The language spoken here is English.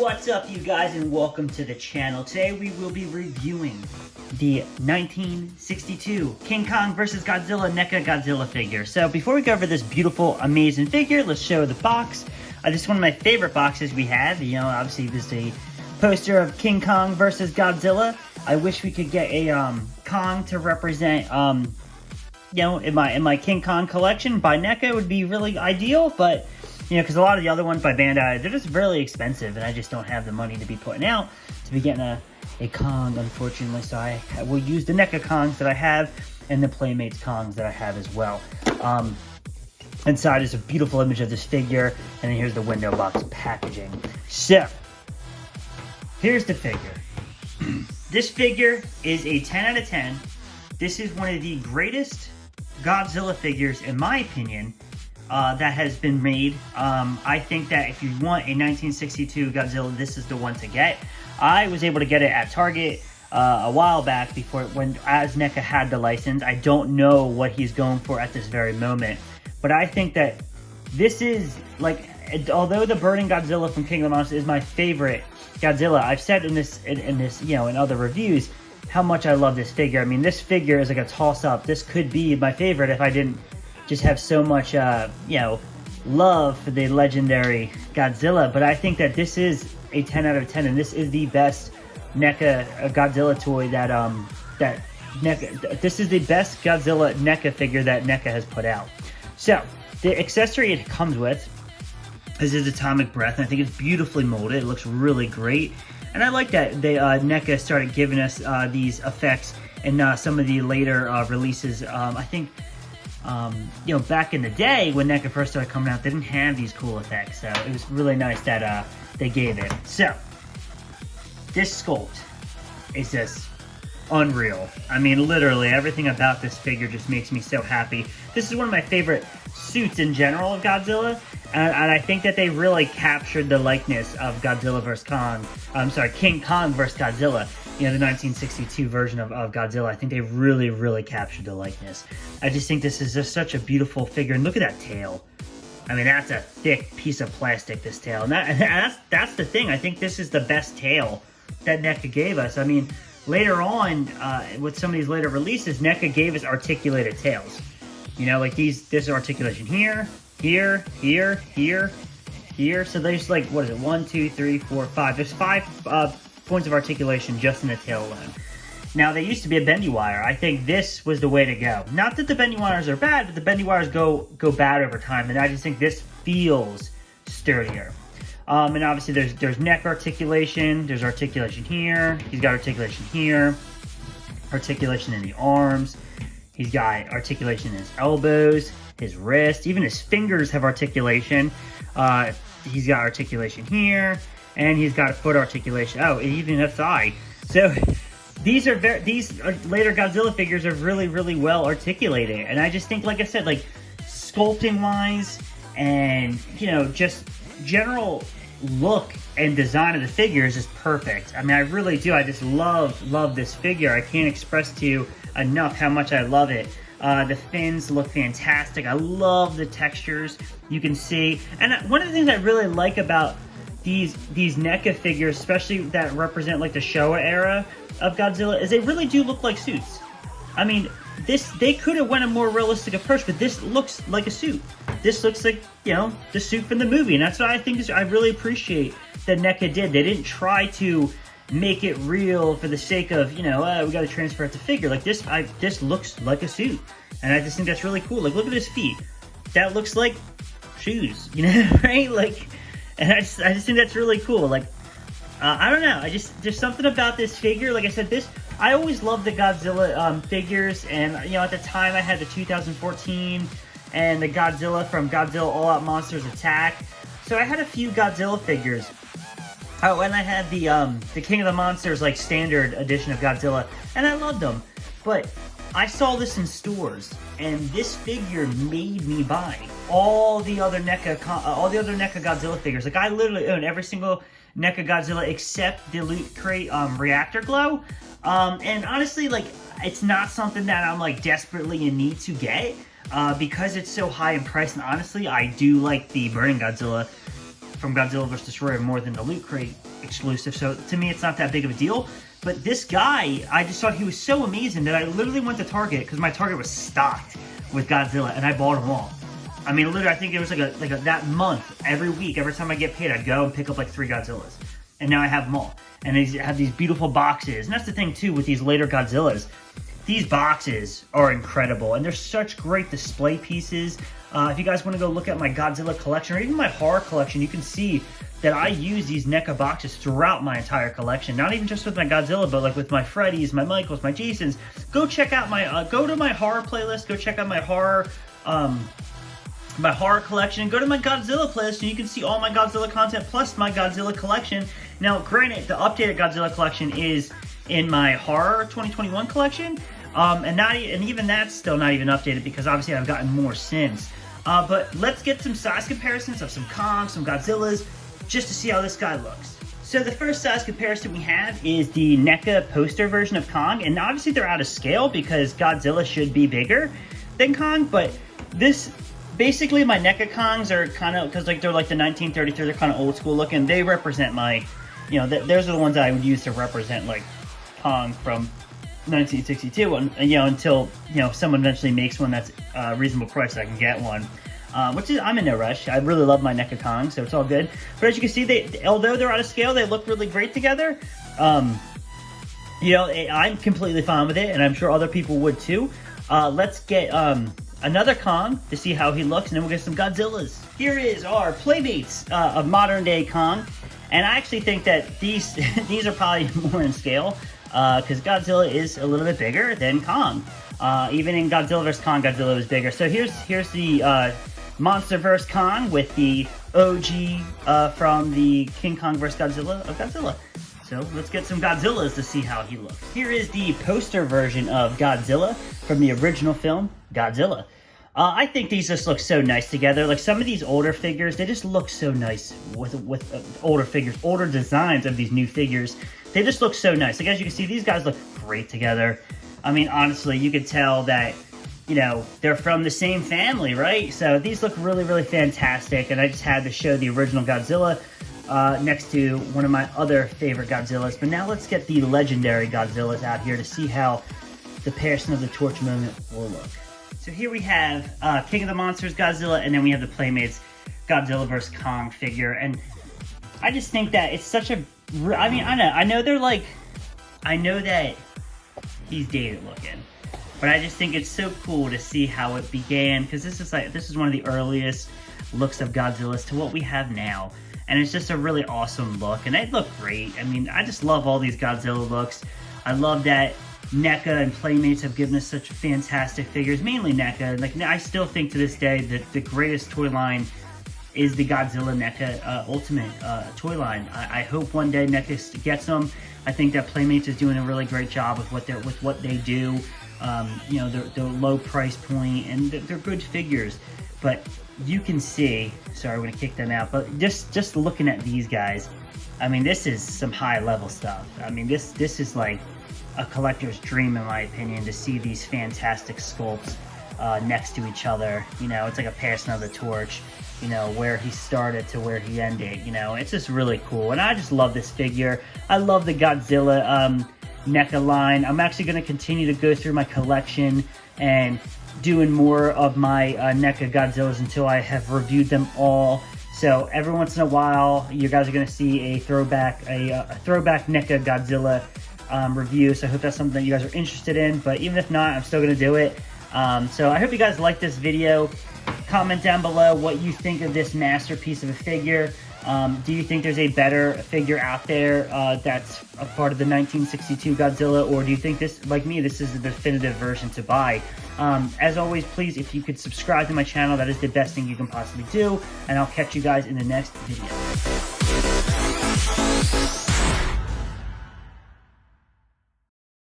What's up, you guys, and welcome to the channel. Today we will be reviewing the 1962 King Kong vs. Godzilla NECA Godzilla figure. So before we go over this beautiful, amazing figure, let's show the box. This is one of my favorite boxes we have. You know, obviously this is a poster of King Kong vs. Godzilla. I wish we could get a Kong to represent, you know, in my King Kong collection by NECA would be really ideal, but you know, because a lot of the other ones by Bandai, they're just really expensive, and I just don't have the money to be putting out to be getting a Kong, unfortunately. So I will use the NECA Kongs that I have and the Playmates Kongs that I have as well. Inside is a beautiful image of this figure, and then here's the window box packaging. So, here's the figure. This figure is a 10 out of 10. This is one of the greatest Godzilla figures, in my opinion, that has been made. I think that if you want a 1962 Godzilla, this is the one to get. I was able to get it at Target a while back as NECA had the license. I don't know what he's going for at this very moment, but I think that this is, like, although the Burning Godzilla from King of the Monsters is my favorite Godzilla, I've said in this, you know, in other reviews, how much I love this figure. I mean, this figure is like a toss-up. This could be my favorite if I didn't just have so much, you know, love for the legendary Godzilla. But I think that this is a 10 out of 10, and this is the best NECA Godzilla toy that NECA. This is the best Godzilla NECA figure that NECA has put out. So the accessory it comes with is his atomic breath, and I think it's beautifully molded. It looks really great, and I like that they NECA started giving us these effects in some of the later releases. I think. You know, back in the day when NECA first started coming out, they didn't have these cool effects, so it was really nice that they gave it. So, this sculpt is just unreal. I mean, literally, everything about this figure just makes me so happy. This is one of my favorite suits in general of Godzilla, and I think that they really captured the likeness of Godzilla vs. Kong. I'm sorry, King Kong vs. Godzilla. You know, the 1962 version of Godzilla. I think they really, really captured the likeness. I just think this is just such a beautiful figure. And look at that tail. I mean, that's a thick piece of plastic, this tail. And that's the thing. I think this is the best tail that NECA gave us. I mean, later on, with some of these later releases, NECA gave us articulated tails. You know, like this articulation here, here, here, here, here. So there's like, what is it? 1, 2, 3, 4, 5. There's 5 points of articulation just in the tail alone. Now, they used to be a bendy wire. I think this was the way to go. Not that the bendy wires are bad, but the bendy wires go bad over time, and I just think this feels sturdier. And obviously there's neck articulation, there's articulation here, he's got articulation here, articulation in the arms, he's got articulation in his elbows, his wrists, even his fingers have articulation. He's got articulation here, and he's got foot articulation. Oh, even a thigh. So these later Godzilla figures are really, really well articulated. And I just think, like I said, like sculpting wise and, you know, just general look and design of the figure is just perfect. I mean, I really do. I just love this figure. I can't express to you enough how much I love it. The fins look fantastic. I love the textures you can see. And one of the things I really like about these NECA figures, especially that represent like the Showa era of Godzilla, is they really do look like suits. I mean, they could have went a more realistic approach, but this looks like a suit. This looks like, you know, the suit from the movie, and that's what I think I really appreciate that NECA did. They didn't try to make it real for the sake of, you know, we got to transfer it to figure. Like this looks like a suit, and I just think that's really cool. Like, look at his feet. That looks like shoes, you know, right? Like. And I just think that's really cool. Like, I don't know. There's something about this figure. Like I said, I always loved the Godzilla figures. And, you know, at the time I had the 2014 and the Godzilla from Godzilla All Out Monsters Attack. So I had a few Godzilla figures. Oh, and I had the King of the Monsters, like, standard edition of Godzilla. And I loved them. But I saw this in stores, and this figure made me buy all the other NECA Godzilla figures. Like, I literally own every single NECA Godzilla except the Loot Crate Reactor Glow. And honestly, like, it's not something that I'm like desperately in need to get because it's so high in price. And honestly, I do like the Burning Godzilla from Godzilla vs. Destroyer more than the Loot Crate exclusive, so to me it's not that big of a deal. But this guy, I just thought he was so amazing that I literally went to Target, because my Target was stocked with Godzilla, and I bought them all. I mean, literally, I think it was that month, every week, every time I get paid, I'd go and pick up like 3 Godzillas. And now I have them all. And they have these beautiful boxes. And that's the thing, too, with these later Godzillas. These boxes are incredible, and they're such great display pieces. If you guys want to go look at my Godzilla collection, or even my horror collection, you can see that I use these NECA boxes throughout my entire collection. Not even just with my Godzilla, but like with my Freddys, my Michaels, my Jasons. Go check out my, go to my horror playlist, go check out my horror collection, go to my Godzilla playlist, and you can see all my Godzilla content plus my Godzilla collection. Now, granted, the updated Godzilla collection is in my horror 2021 collection, and even that's still not even updated, because obviously I've gotten more since. But let's get some size comparisons of some Kongs, some Godzillas, just to see how this guy looks. So the first size comparison we have is the NECA poster version of Kong, and obviously they're out of scale because Godzilla should be bigger than Kong, but this, basically my NECA Kongs are kind of, because like they're like the 1933, they're kind of old school looking, they represent my, you know, those are the ones that I would use to represent like Kong from 1962, and you know, until, you know, someone eventually makes one that's a reasonable price, I can get one. Which is, I'm in no rush. I really love my NECA Kong, so it's all good. But as you can see, although they're out of scale, they look really great together. You know, I'm completely fine with it, and I'm sure other people would too. Let's get another Kong to see how he looks, and then we'll get some Godzillas. Here is our playmates of modern day Kong, and I actually think that these these are probably more in scale, because Godzilla is a little bit bigger than Kong. Even in Godzilla vs. Kong, Godzilla was bigger. So here's the MonsterVerse Kong with the OG from the King Kong vs. Godzilla of Godzilla. So let's get some Godzillas to see how he looks. Here is the poster version of Godzilla from the original film, Godzilla. I think these just look so nice together. Like some of these older figures, they just look so nice with older figures, older designs of these new figures. They just look so nice. Like as you can see, these guys look great together. I mean, honestly, you could tell that, you know, they're from the same family, right? So these look really, really fantastic, and I just had to show the original Godzilla next to one of my other favorite Godzillas. But now let's get the legendary Godzillas out here to see how the Passing of the Torch moment will look. So here we have King of the Monsters Godzilla, and then we have the Playmates Godzilla vs. Kong figure. And I just think that it's such a... I mean, I know they're like... I know that he's dated looking, but I just think it's so cool to see how it began, because this is one of the earliest looks of Godzilla's to what we have now, and it's just a really awesome look, and they look great. I mean, I just love all these Godzilla looks. I love that NECA and Playmates have given us such fantastic figures, mainly NECA. Like, I still think to this day that the greatest toy line is the Godzilla NECA Ultimate toy line. I hope one day NECA gets them. I think that Playmates is doing a really great job with what they do. You know, they're low price point, and they're good figures. But you can see, sorry, I'm gonna kick them out, but just looking at these guys, I mean, this is some high level stuff. I mean, this is like a collector's dream, in my opinion, to see these fantastic sculpts next to each other. You know, it's like a passing of the torch, you know, where he started to where he ended. You know, it's just really cool, and I just love this figure. I love the Godzilla NECA line. I'm actually going to continue to go through my collection and doing more of my NECA Godzillas until I have reviewed them all. So every once in a while, you guys are going to see a throwback NECA Godzilla review. So I hope that's something that you guys are interested in. But even if not, I'm still going to do it. So I hope you guys like this video. Comment down below what you think of this masterpiece of a figure. Do you think there's a better figure out there that's a part of the 1962 Godzilla, or do you think this, like me, this is the definitive version to buy? As always, please, if you could subscribe to my channel, that is the best thing you can possibly do, and I'll catch you guys in the next video.